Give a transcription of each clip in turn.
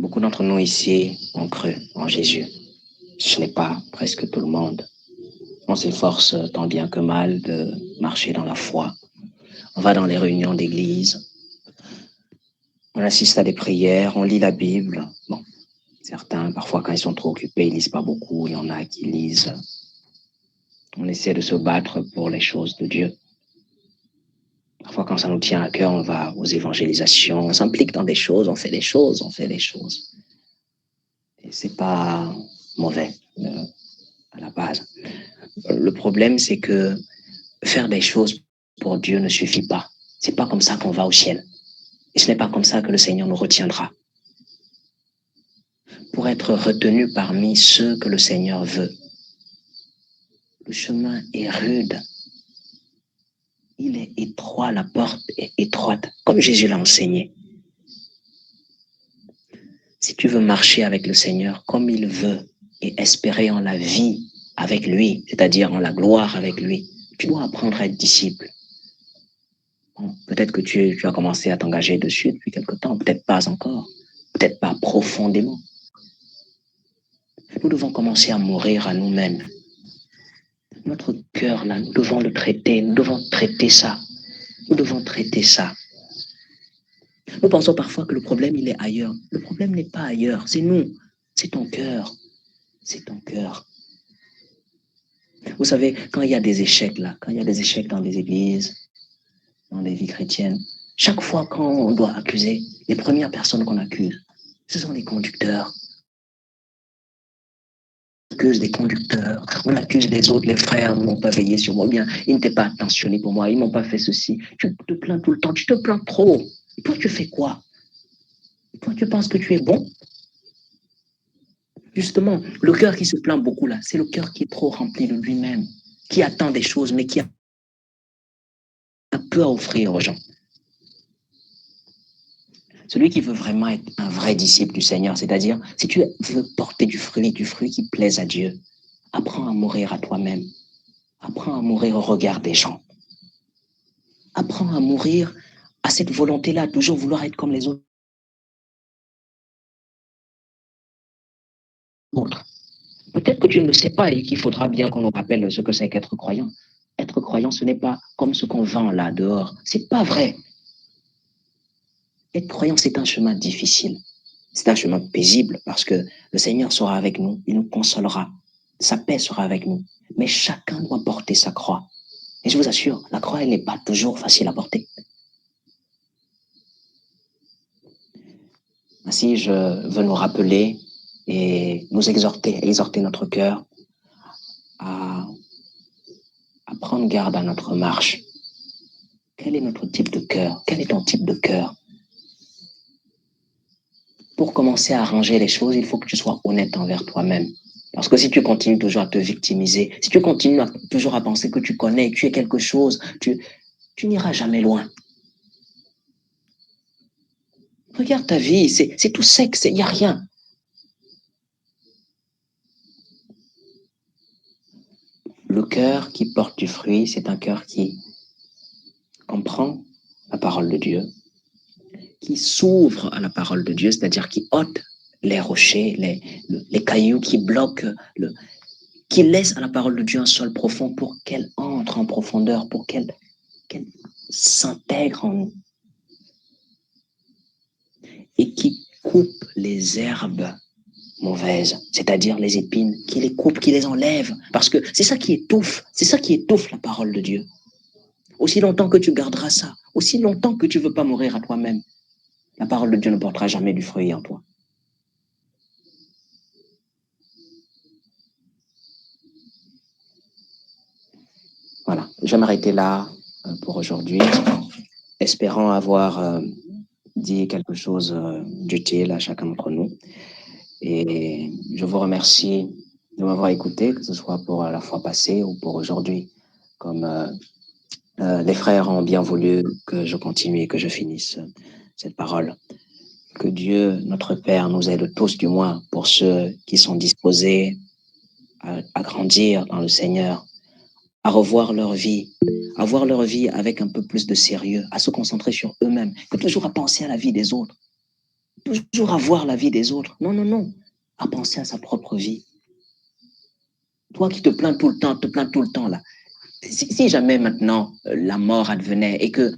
Beaucoup d'entre nous ici ont cru en Jésus. Ce n'est pas presque tout le monde. On s'efforce tant bien que mal de marcher dans la foi. On va dans les réunions d'église, on assiste à des prières, on lit la Bible. Bon, certains, parfois, quand ils sont trop occupés, ils lisent pas beaucoup. Il y en a qui lisent. On essaie de se battre pour les choses de Dieu. Parfois, quand ça nous tient à cœur, on va aux évangélisations, on s'implique dans des choses, on fait des choses. Et c'est pas mauvais à la base. Le problème, c'est que faire des choses pour Dieu ne suffit pas. C'est pas comme ça qu'on va au ciel. Et ce n'est pas comme ça que le Seigneur nous retiendra. Pour être retenu parmi ceux que le Seigneur veut, le chemin est rude. Il est étroit, la porte est étroite, comme Jésus l'a enseigné. Si tu veux marcher avec le Seigneur comme il veut et espérer en la vie avec lui, c'est-à-dire en la gloire avec lui, tu dois apprendre à être disciple. Bon, peut-être que tu as commencé à t'engager dessus depuis quelque temps, peut-être pas encore, peut-être pas profondément. Nous devons commencer à mourir à nous-mêmes. Notre cœur, là, nous devons le traiter, nous devons traiter ça. Nous devons traiter ça. Nous pensons parfois que le problème, il est ailleurs. Le problème n'est pas ailleurs, c'est nous, c'est ton cœur. C'est ton cœur. Vous savez, quand il y a des échecs là, quand il y a des échecs dans les églises, dans les vies chrétiennes, chaque fois quand on doit accuser, les premières personnes qu'on accuse, ce sont les conducteurs. On accuse des conducteurs, on accuse les autres, les frères ne m'ont pas veillé sur moi, bien, ils n'étaient pas attentionnés pour moi, ils ne m'ont pas fait ceci. Tu te plains tout le temps, tu te plains trop. Et toi, tu fais quoi? Et toi, tu penses que tu es bon? Justement, le cœur qui se plaint beaucoup là, c'est le cœur qui est trop rempli de lui-même, qui attend des choses, mais qui a peu à offrir aux gens. Celui qui veut vraiment être un vrai disciple du Seigneur, c'est-à-dire, si tu veux porter du fruit qui plaise à Dieu, apprends à mourir à toi-même. Apprends à mourir au regard des gens. Apprends à mourir à cette volonté-là, toujours vouloir être comme les autres. Peut-être que tu ne le sais pas et qu'il faudra bien qu'on nous rappelle ce que c'est qu'être croyant. Être croyant, ce n'est pas comme ce qu'on vend là dehors. C'est pas vrai. Être croyant, c'est un chemin difficile. C'est un chemin paisible parce que le Seigneur sera avec nous, il nous consolera. Sa paix sera avec nous. Mais chacun doit porter sa croix. Et je vous assure, la croix, elle n'est pas toujours facile à porter. Ainsi, je veux nous rappeler et nous exhorter notre cœur à prendre garde à notre marche. Quel est notre type de cœur? Quel est ton type de cœur? Pour commencer à arranger les choses, il faut que tu sois honnête envers toi-même. Parce que si tu continues toujours à te victimiser, si tu continues toujours à penser que tu connais, que tu es quelque chose, tu n'iras jamais loin. Regarde ta vie, c'est tout sec, il n'y a rien. Le cœur qui porte du fruit, c'est un cœur qui comprend la parole de Dieu, qui s'ouvre à la parole de Dieu, c'est-à-dire qui ôte les rochers, les cailloux qui bloquent, qui laisse à la parole de Dieu un sol profond pour qu'elle entre en profondeur, pour qu'elle s'intègre en nous. Et qui coupe les herbes mauvaises, c'est-à-dire les épines, qui les coupe, qui les enlève, parce que c'est ça qui étouffe la parole de Dieu. Aussi longtemps que tu garderas ça, aussi longtemps que tu ne veux pas mourir à toi-même, la parole de Dieu ne portera jamais du fruit en toi. Voilà, je vais m'arrêter là pour aujourd'hui, espérant avoir dit quelque chose d'utile à chacun d'entre nous. Et je vous remercie de m'avoir écouté, que ce soit pour la fois passée ou pour aujourd'hui. Comme les frères ont bien voulu que je continue et que je finisse cette parole. Que Dieu, notre Père, nous aide tous, du moins pour ceux qui sont disposés à grandir dans le Seigneur, à revoir leur vie, à voir leur vie avec un peu plus de sérieux, à se concentrer sur eux-mêmes, que toujours à penser à la vie des autres. toujours à voir la vie des autres. Non, non, non. À penser à sa propre vie. Toi qui te plains tout le temps, là. Si jamais maintenant la mort advenait et que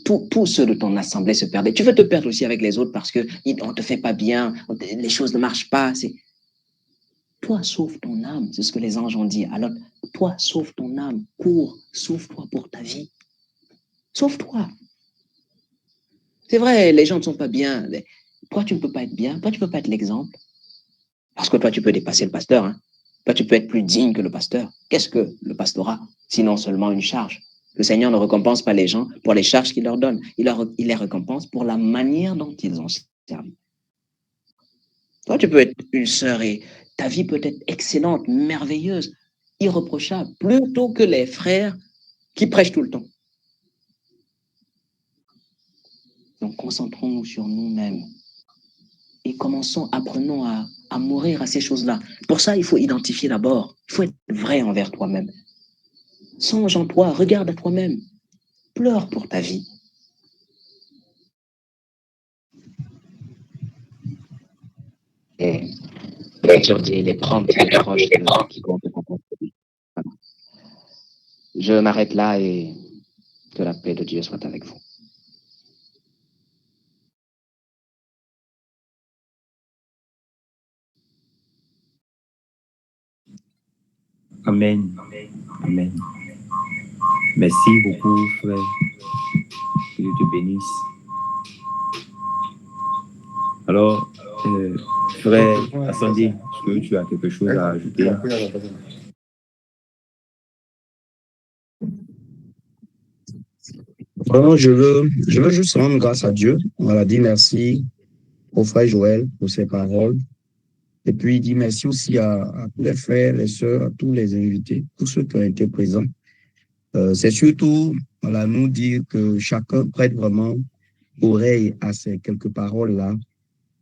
tous ceux de ton assemblée se perdaient, tu veux te perdre aussi avec les autres parce qu'on ne te fait pas bien, les choses ne marchent pas. Toi, sauve ton âme. C'est ce que les anges ont dit. Alors, toi, sauve ton âme. Cours, sauve-toi pour ta vie. Sauve-toi. C'est vrai, les gens ne sont pas bien. Toi, tu ne peux pas être bien. Toi, tu ne peux pas être l'exemple. Parce que toi, tu peux dépasser le pasteur. Hein. Toi, tu peux être plus digne que le pasteur. Qu'est-ce que le pastorat? Sinon seulement une charge. Le Seigneur ne récompense pas les gens pour les charges qu'il leur donne. Il les récompense pour la manière dont ils ont servi. Toi, tu peux être une sœur et ta vie peut être excellente, merveilleuse, irréprochable, plutôt que les frères qui prêchent tout le temps. Donc, concentrons-nous sur nous-mêmes et apprenons à mourir à ces choses-là. Pour ça, il faut identifier d'abord, il faut être vrai envers toi-même. Songe en toi, regarde à toi-même, pleure pour ta vie. Et les prendre les proches qui comptent pour ton vie. Je m'arrête là et que la paix de Dieu soit avec vous. Amen. Amen. Merci beaucoup, frère. Que Dieu te bénisse. Alors, frère Assandi, est-ce que tu as quelque chose à ajouter? Vraiment, je veux juste rendre grâce à Dieu. Voilà, dire merci au frère Joël pour ses paroles. Et puis, dire merci aussi à tous les frères, les sœurs, à tous les invités, tous ceux qui ont été présents. C'est surtout, voilà, nous dire que chacun prête vraiment oreille à ces quelques paroles-là.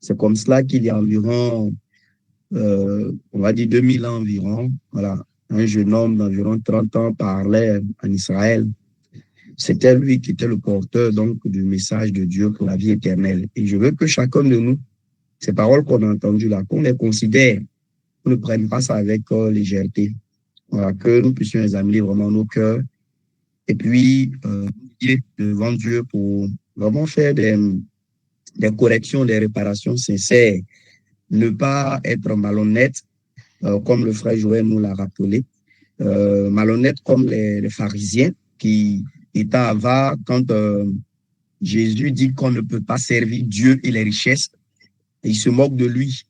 C'est comme cela qu'il y a environ, on va dire 2000 ans environ, voilà, un jeune homme d'environ 30 ans parlait en Israël. C'était lui qui était le porteur donc du message de Dieu pour la vie éternelle. Et je veux que chacun de nous, ces paroles qu'on a entendues là, qu'on les considère, qu'on ne prenne pas ça avec légèreté. Voilà, que nous puissions examiner vraiment nos cœurs et puis devant Dieu pour vraiment faire des corrections, des réparations sincères. Ne pas être malhonnête, comme le frère Joël nous l'a rappelé, malhonnête comme les pharisiens qui étaient avares quand Jésus dit qu'on ne peut pas servir Dieu et les richesses, et il se moque de lui.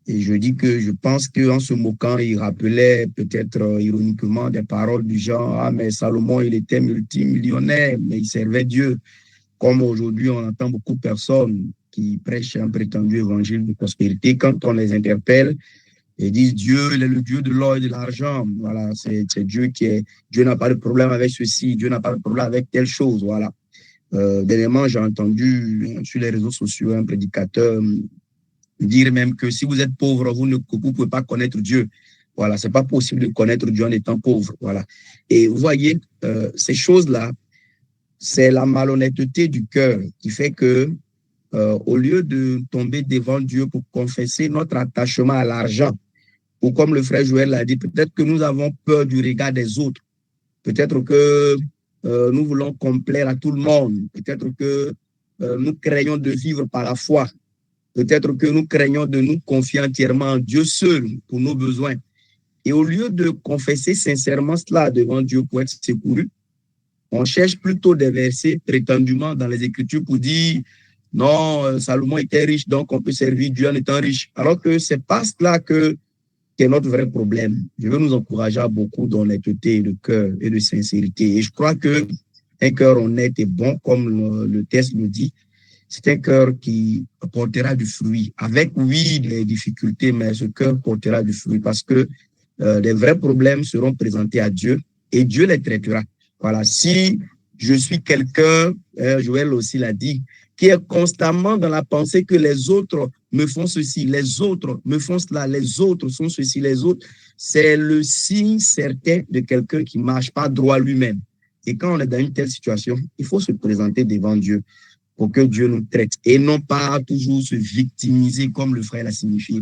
Et je pense qu'en se moquant, il rappelait peut-être ironiquement des paroles du genre, ah, mais Salomon, il était multimillionnaire, mais il servait Dieu. Comme aujourd'hui, on entend beaucoup de personnes qui prêchent un prétendu évangile de prospérité. Quand on les interpelle, ils disent Dieu, il est le Dieu de l'or et de l'argent. Voilà, c'est Dieu qui est. Dieu n'a pas de problème avec ceci, Dieu n'a pas de problème avec telle chose. Voilà. Dernièrement, j'ai entendu sur les réseaux sociaux un prédicateur dire même que si vous êtes pauvre, vous ne pouvez pas connaître Dieu. Voilà, c'est pas possible de connaître Dieu en étant pauvre. Voilà. Et vous voyez, ces choses-là, c'est la malhonnêteté du cœur qui fait que, au lieu de tomber devant Dieu pour confesser notre attachement à l'argent, ou comme le frère Joël l'a dit, peut-être que nous avons peur du regard des autres. Peut-être que nous voulons complaire à tout le monde. Peut-être que nous craignons de vivre par la foi. Peut-être que nous craignons de nous confier entièrement en Dieu seul pour nos besoins. Et au lieu de confesser sincèrement cela devant Dieu pour être secouru, on cherche plutôt des versets prétendument dans les Écritures pour dire non, Salomon était riche, donc on peut servir Dieu en étant riche. Alors que ce n'est pas cela qui est notre vrai problème. Je veux nous encourager à beaucoup d'honnêteté de cœur et de sincérité. Et je crois qu'un cœur honnête et bon, comme le texte nous dit, c'est un cœur qui portera du fruit. Avec, oui, des difficultés, mais ce cœur portera du fruit parce que les vrais problèmes seront présentés à Dieu et Dieu les traitera. Voilà, si je suis quelqu'un, Joël aussi l'a dit, qui est constamment dans la pensée que les autres me font ceci, les autres me font cela, les autres sont ceci, les autres, c'est le signe certain de quelqu'un qui ne marche pas droit lui-même. Et quand on est dans une telle situation, il faut se présenter devant Dieu pour que Dieu nous traite et non pas toujours se victimiser comme le frère l'a signifié.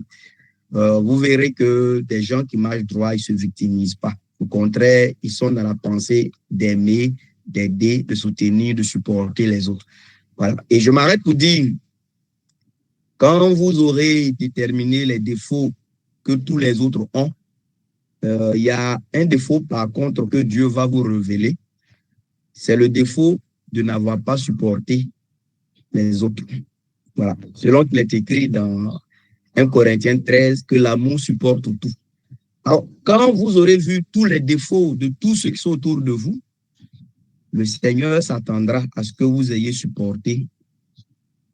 Vous verrez que des gens qui marchent droit, ils ne se victimisent pas. Au contraire, ils sont dans la pensée d'aimer, d'aider, de soutenir, de supporter les autres. Voilà. Et je m'arrête pour dire, quand vous aurez déterminé les défauts que tous les autres ont, il y a un défaut par contre que Dieu va vous révéler, c'est le défaut de n'avoir pas supporté les autres. Voilà. Selon qu'il est écrit dans 1 Corinthiens 13, que l'amour supporte tout. Alors, quand vous aurez vu tous les défauts de tous ceux qui sont autour de vous, le Seigneur s'attendra à ce que vous ayez supporté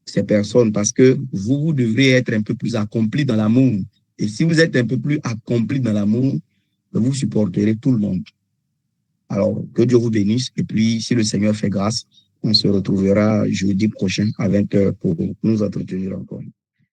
ces personnes parce que vous devrez être un peu plus accompli dans l'amour. Et si vous êtes un peu plus accompli dans l'amour, vous supporterez tout le monde. Alors, que Dieu vous bénisse. Et puis, si le Seigneur fait grâce, on se retrouvera jeudi prochain à 20h pour nous entretenir encore.